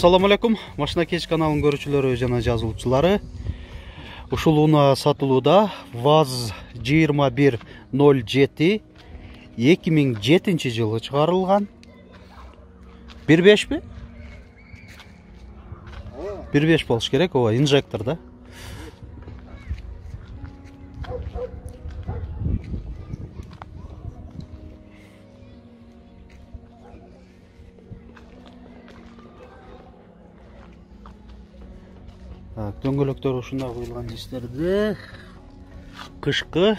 Assalamu алейкум. Машина кеш каналын көрүүчүлөрү жана жазылуучулары. Ушул унаа сатылууда ВАЗ 2107 2007 жылы чыгарылган. 1.5 бе? 1.5 болуш керек, ооба, инжектор да. Дөңгөлөктөр ушундай коюлган дистерде кышкы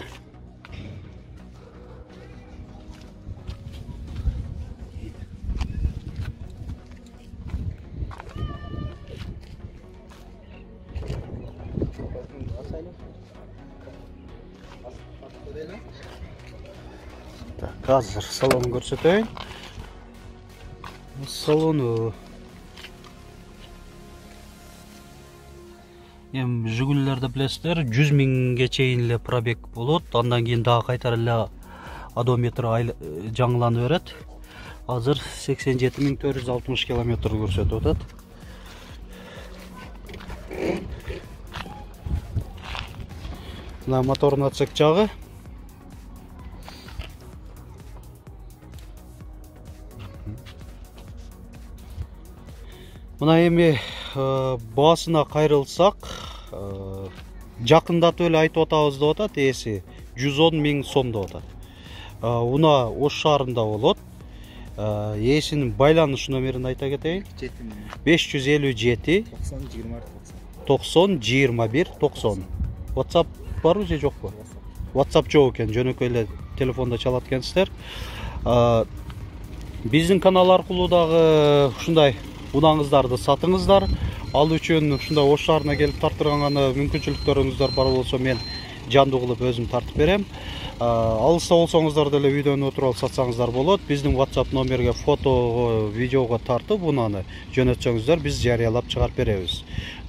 азыр салонун көрсөтөйүн. Салону Жигулилерди билесиздер, 100 миңге чейин эле пробег болот. Андан кийин дагы кайтара эле одометр жаңыланып берет. Азыр 87.460 км көрсөтүп атат. Мына мотордун отсек жагы. Мына эми баасына кайрылсак, жакындатып эле айтып атабыз деп атат, ээси 110 миң сом деп атат. Унаа Ош шаарында болот. Ээсинин байланыш номерин айта кетейин. 557 90 21 90. WhatsApp барбы же жокпу? WhatsApp жок экен, жөнөкөй эле телефондо чалат экенсиздер. Биздин канал аркылуу дагы ушундай унааңыздарды сатыңыздар. Ал үчүн ушундай Ош шаарына келип тартырган мүмкүнчүлүктөрүңүздөр бар болсо мен жандуу кылып өзүм тартып берем. Алыста болсоңуздар деле видеону отуруп алып сатсаңыздар болот. Биздин WhatsApp номерге фотого, видеого тартып унаны жөнөтсөңүздөр, биз жарыялап чыгарып беребиз.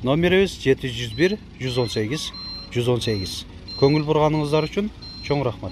Номерибиз 701 118 118. Көңүл бурганыңыздар үчүн чоң рахмат.